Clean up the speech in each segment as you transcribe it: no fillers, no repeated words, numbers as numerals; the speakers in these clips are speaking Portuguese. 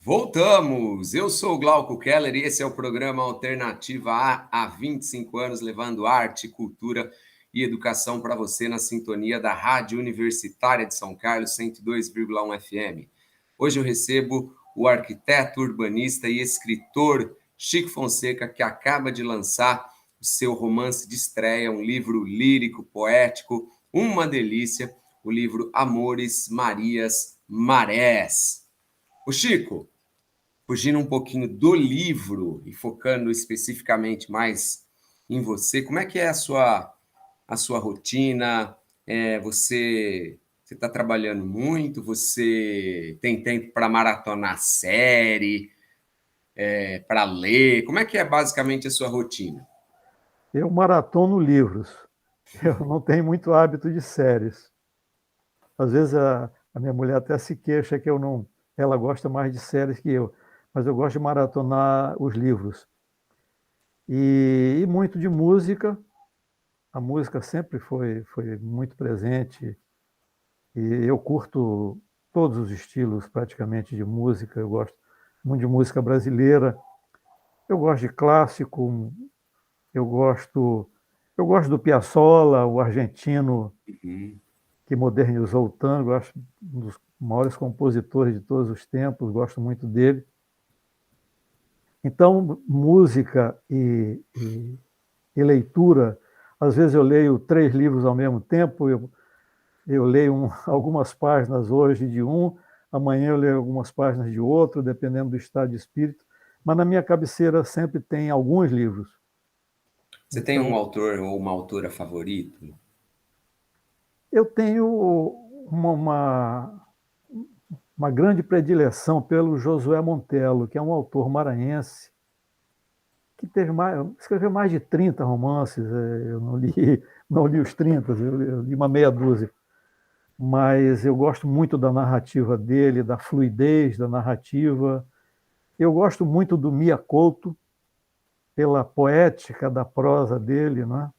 Voltamos! Eu sou o Glauco Keller e esse é o programa Alternativa há 25 anos, levando arte, cultura e educação para você na sintonia da Rádio Universitária de São Carlos, 102,1 FM. Hoje eu recebo o arquiteto, urbanista e escritor Chico Fonseca, que acaba de lançar o seu romance de estreia, um livro lírico, poético, uma delícia, o livro Amores, Marias, Marés. O Chico, fugindo um pouquinho do livro e focando especificamente mais em você, como é que é a sua rotina? Você está trabalhando muito? Você tem tempo para maratonar série, para ler? Como é que é basicamente a sua rotina? Eu maratono livros. Eu não tenho muito hábito de séries. Às vezes a minha mulher até se queixa que eu não. Ela gosta mais de séries que eu, mas eu gosto de maratonar os livros. E muito de música. A música sempre foi muito presente. E eu curto todos os estilos praticamente de música. Eu gosto muito de música brasileira. Eu gosto de clássico. Eu gosto, eu gosto do Piazzolla, o argentino Uhum. que modernizou o tango. Eu acho um dos maiores compositores de todos os tempos, gosto muito dele. Então, música e leitura, às vezes eu leio 3 livros ao mesmo tempo, eu leio algumas páginas hoje de um, amanhã eu leio algumas páginas de outro, dependendo do estado de espírito, mas na minha cabeceira sempre tem alguns livros. Você tem um Então, autor ou uma autora favorito? eu tenho uma grande predileção pelo Josué Montello, que é um autor maranhense que escreveu mais de 30 romances. Eu não li os 30, eu li uma meia dúzia. Mas eu gosto muito da narrativa dele, da fluidez da narrativa. Eu gosto muito do Mia Couto, pela poética da prosa dele, né?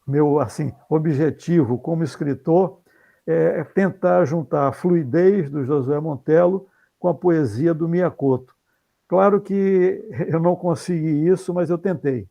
Meu assim objetivo como escritor é tentar juntar a fluidez do Josué Montello com a poesia do Mia Couto. Claro que eu não consegui isso, mas eu tentei.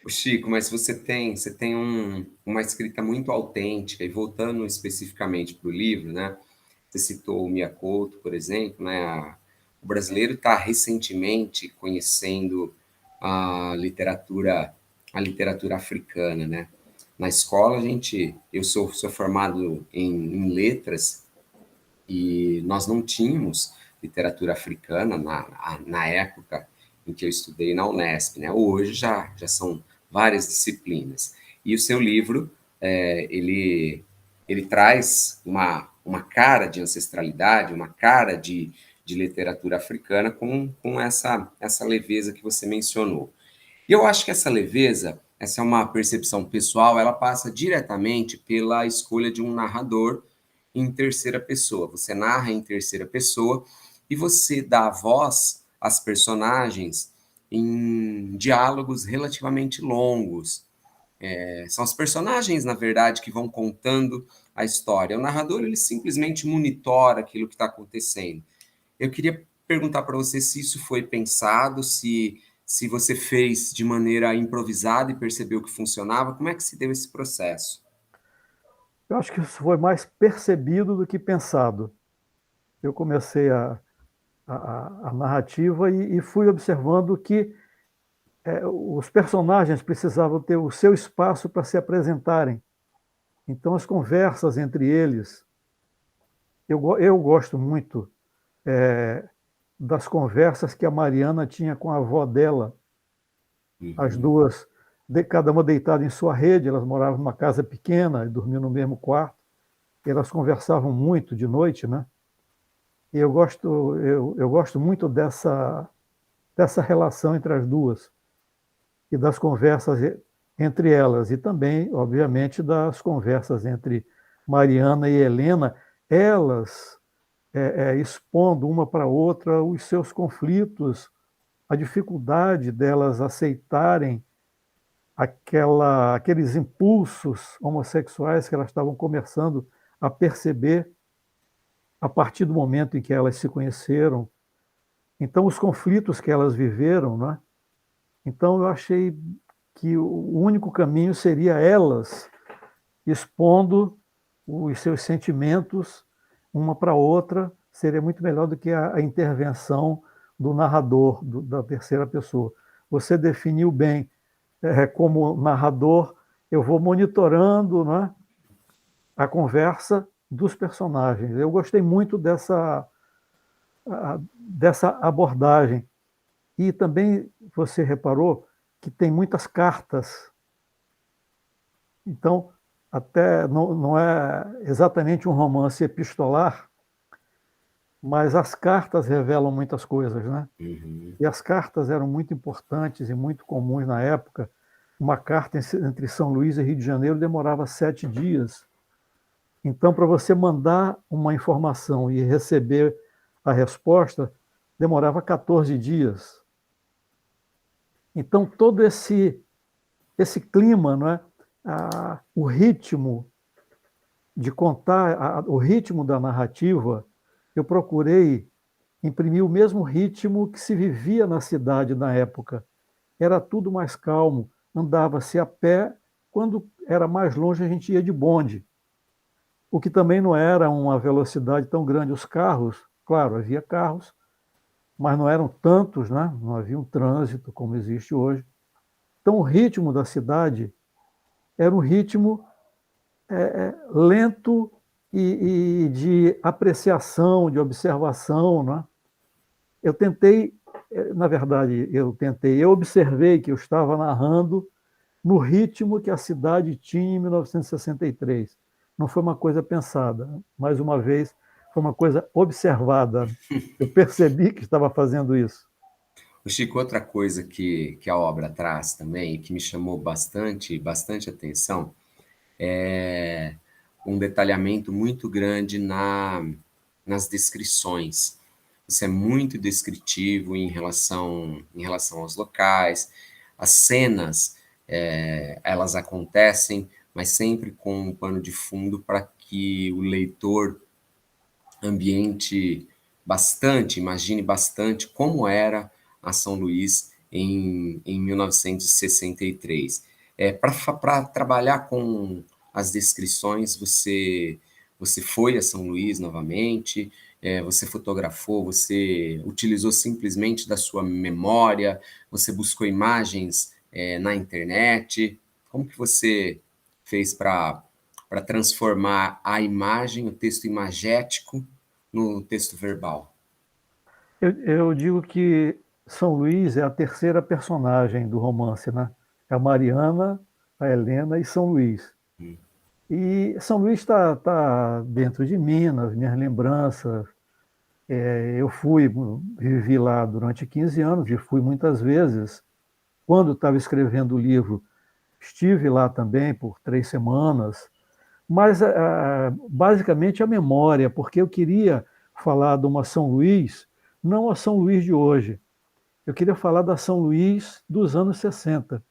O Chico, mas você tem uma escrita muito autêntica, e voltando especificamente para o livro, né? Você citou o Mia Couto, por exemplo, né? O brasileiro está recentemente conhecendo a literatura, a literatura africana, né? Na escola, eu sou formado em letras e nós não tínhamos literatura africana na época em que eu estudei na Unesp, né? Hoje já são várias disciplinas. E o seu livro, ele traz uma cara de ancestralidade, uma cara de literatura africana com essa leveza que você mencionou. E eu acho que essa leveza, essa é uma percepção pessoal, ela passa diretamente pela escolha de um narrador em terceira pessoa. Você narra em terceira pessoa e você dá voz às personagens em diálogos relativamente longos. São os personagens, na verdade, que vão contando a história. O narrador, ele simplesmente monitora aquilo que está acontecendo. Eu queria perguntar para você se isso foi pensado, se você fez de maneira improvisada e percebeu que funcionava. Como é que se deu esse processo? Eu acho que isso foi mais percebido do que pensado. Eu comecei a narrativa e fui observando que os personagens precisavam ter o seu espaço para se apresentarem. Então, as conversas entre eles, eu gosto muito das conversas que a Mariana tinha com a avó dela, as Uhum. duas, cada uma deitada em sua rede. Elas moravam numa casa pequena e dormiam no mesmo quarto. E elas conversavam muito de noite, né? E eu gosto muito dessa relação entre as duas e das conversas entre elas, e também, obviamente, das conversas entre Mariana e Helena, elas expondo uma para outra os seus conflitos, a dificuldade delas aceitarem aqueles impulsos homossexuais que elas estavam começando a perceber. a partir do momento em que elas se conheceram. Então, os conflitos que elas viveram, né? Então, eu achei que o único caminho seria elas expondo os seus sentimentos uma para a outra, seria muito melhor do que a intervenção do narrador, da terceira pessoa. Você definiu bem, como narrador, eu vou monitorando, né, a conversa dos personagens. Eu gostei muito dessa abordagem. E também você reparou que tem muitas cartas. Então, até não é exatamente um romance epistolar, mas as cartas revelam muitas coisas, né? Uhum. E as cartas eram muito importantes e muito comuns na época. Uma carta entre São Luís e Rio de Janeiro demorava 7 dias. Então, para você mandar uma informação e receber a resposta, demorava 14 dias. Então, todo esse clima, não é? O ritmo de contar, o ritmo da narrativa, eu procurei imprimir o mesmo ritmo que se vivia na cidade na época. Era tudo mais calmo, andava-se a pé, quando era mais longe a gente ia de bonde, o que também não era uma velocidade tão grande. Os carros, claro, havia carros, mas não eram tantos, né? Não havia um trânsito como existe hoje. Então o ritmo da cidade era um ritmo lento e de apreciação, de observação, né? Eu tentei, na verdade, eu observei que eu estava narrando no ritmo que a cidade tinha em 1963. Não foi uma coisa pensada, mais uma vez, foi uma coisa observada. Eu percebi que estava fazendo isso. O Chico, outra coisa que a obra traz também, e que me chamou bastante atenção, é um detalhamento muito grande nas descrições. Isso é muito descritivo em relação aos locais, as cenas, elas acontecem, mas sempre com um pano de fundo para que o leitor imagine bastante como era a São Luís em 1963. Para trabalhar com as descrições, você foi a São Luís novamente, você fotografou, você utilizou simplesmente da sua memória, você buscou imagens na internet. Como que você fez para transformar a imagem, o texto imagético, no texto verbal? Eu digo que São Luís é a terceira personagem do romance, né? É a Mariana, a Helena e São Luís. Hum. E São Luís está dentro de mim, nas minhas lembranças. Eu vivi lá durante 15 anos e fui muitas vezes. Quando estava escrevendo o livro, estive lá também por 3 semanas. Mas, basicamente, a memória, porque eu queria falar de uma São Luís, não a São Luís de hoje. Eu queria falar da São Luís dos anos 60.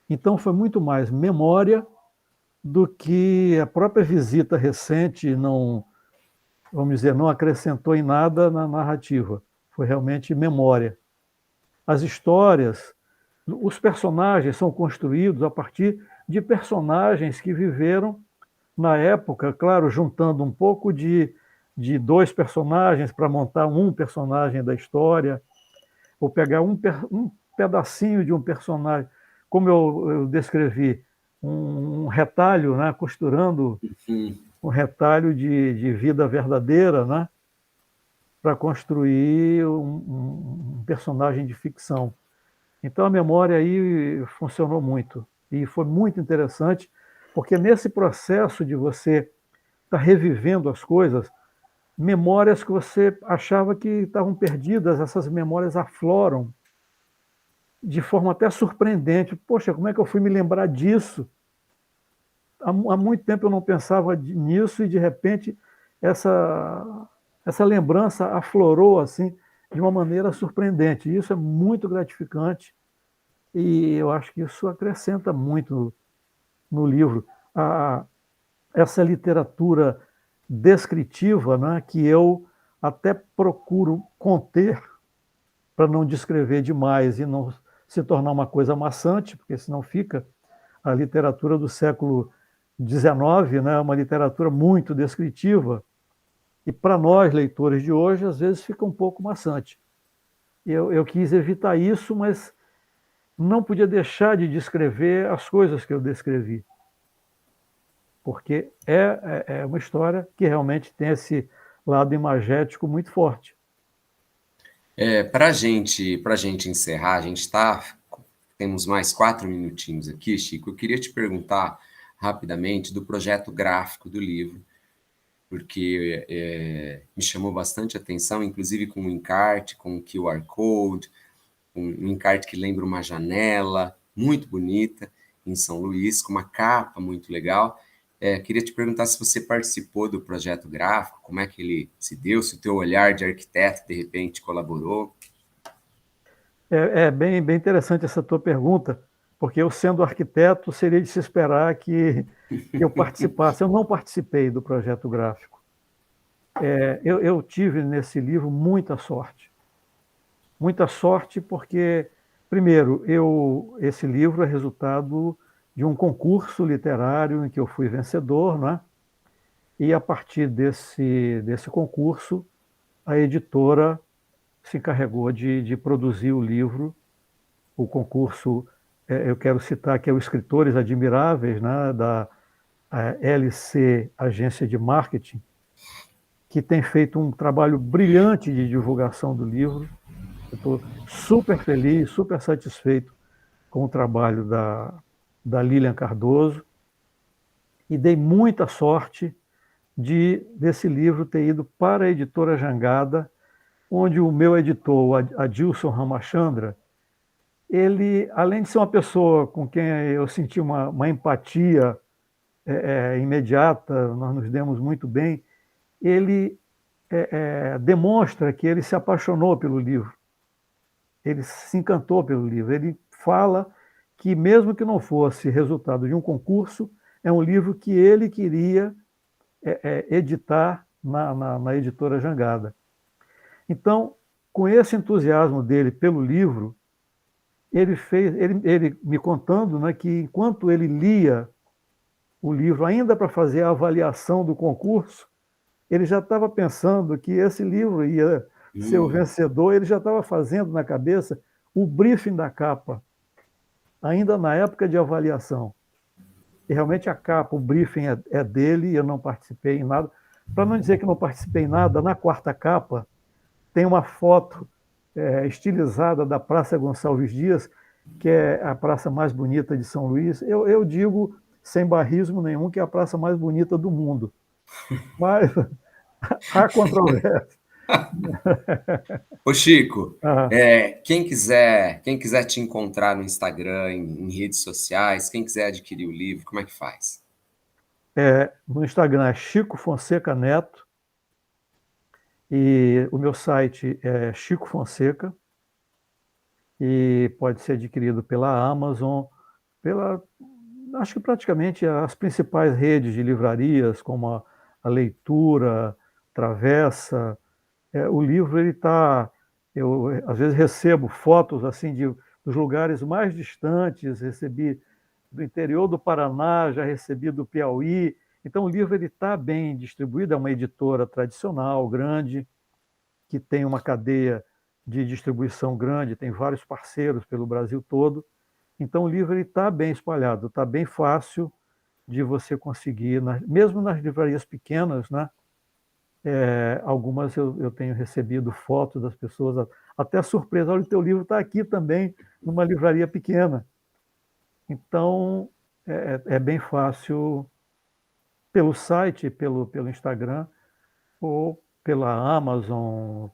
Então, foi muito mais memória do que a própria visita recente não, vamos dizer, não acrescentou em nada na narrativa. Foi realmente memória. As histórias, os personagens são construídos a partir de personagens que viveram na época, claro, juntando um pouco de 2 personagens para montar um personagem da história, ou pegar um pedacinho de um personagem, como eu descrevi, um retalho, né, costurando Hum. um retalho de vida verdadeira, né, para construir um personagem de ficção. Então a memória aí funcionou muito e foi muito interessante, porque nesse processo de você estar revivendo as coisas, memórias que você achava que estavam perdidas, essas memórias afloram de forma até surpreendente. Poxa, como é que eu fui me lembrar disso? Há muito tempo eu não pensava nisso e de repente essa lembrança aflorou assim de uma maneira surpreendente. Isso é muito gratificante e eu acho que isso acrescenta muito no livro. Essa literatura descritiva, né, que eu até procuro conter para não descrever demais e não se tornar uma coisa maçante, porque senão fica a literatura do século XIX, né, uma literatura muito descritiva, e para nós, leitores de hoje, às vezes fica um pouco maçante. Eu quis evitar isso, mas não podia deixar de descrever as coisas que eu descrevi, porque é uma história que realmente tem esse lado imagético muito forte. Para gente encerrar, temos mais 4 minutinhos aqui, Chico. Eu queria te perguntar rapidamente do projeto gráfico do livro, porque me chamou bastante atenção, inclusive com um encarte, com um QR Code, um encarte que lembra uma janela muito bonita em São Luís, com uma capa muito legal. Queria te perguntar se você participou do projeto gráfico, como é que ele se deu, se o teu olhar de arquiteto, de repente, colaborou. É bem interessante essa tua pergunta, porque eu, sendo arquiteto, seria de se esperar que eu participasse. Eu não participei do projeto gráfico. Eu tive nesse livro muita sorte. Muita sorte porque, primeiro, esse livro é resultado de um concurso literário em que eu fui vencedor, né? E a partir desse concurso, a editora se encarregou de produzir o livro. O concurso, eu quero citar que é o Escritores Admiráveis, né, da LC Agência de Marketing, que tem feito um trabalho brilhante de divulgação do livro. Eu estou super feliz, super satisfeito com o trabalho da Lilian Cardoso, e dei muita sorte desse livro ter ido para a editora Jangada, onde o meu editor, Adilson Ramachandra, ele, além de ser uma pessoa com quem eu senti uma empatia imediata, nós nos demos muito bem, ele demonstra que ele se apaixonou pelo livro, ele se encantou pelo livro, ele fala que mesmo que não fosse resultado de um concurso, é um livro que ele queria editar na editora Jangada. Então, com esse entusiasmo dele pelo livro, ele me contando, né, que enquanto ele lia o livro, ainda para fazer a avaliação do concurso, ele já estava pensando que esse livro ia ser o vencedor, ele já estava fazendo na cabeça o briefing da capa, ainda na época de avaliação. E realmente a capa, o briefing é dele, eu não participei em nada. Para não dizer que não participei em nada, na quarta capa tem uma foto estilizada da Praça Gonçalves Dias, que é a praça mais bonita de São Luís. Eu digo, sem barrismo nenhum, que é a praça mais bonita do mundo. Mas há controvérsia. Ô, Chico, Ah, quem quiser te encontrar no Instagram, em redes sociais, quem quiser adquirir o livro, como é que faz? no Instagram é Chico Fonseca Neto, e o meu site é Chico Fonseca, e pode ser adquirido pela Amazon, acho que praticamente as principais redes de livrarias, como a Leitura, Travessa. O livro, ele está... Eu, às vezes, recebo fotos assim dos lugares mais distantes, recebi do interior do Paraná, já recebi do Piauí. Então, o livro está bem distribuído, é uma editora tradicional, grande, que tem uma cadeia de distribuição grande, tem vários parceiros pelo Brasil todo. Então, o livro está bem espalhado, está bem fácil de você conseguir, mesmo nas livrarias pequenas, né? Algumas eu tenho recebido fotos das pessoas, até surpresa, olha, o teu livro está aqui também, numa livraria pequena. Então, é bem fácil pelo site, pelo Instagram, ou pela Amazon,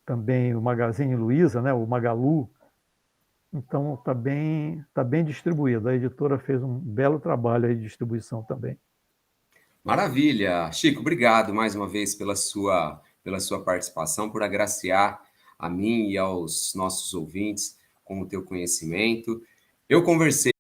também o Magazine Luiza, né, o Magalu. Então, tá bem distribuído. A editora fez um belo trabalho aí de distribuição também. Maravilha. Chico, obrigado mais uma vez pela sua participação, por agraciar a mim e aos nossos ouvintes com o teu conhecimento. Eu conversei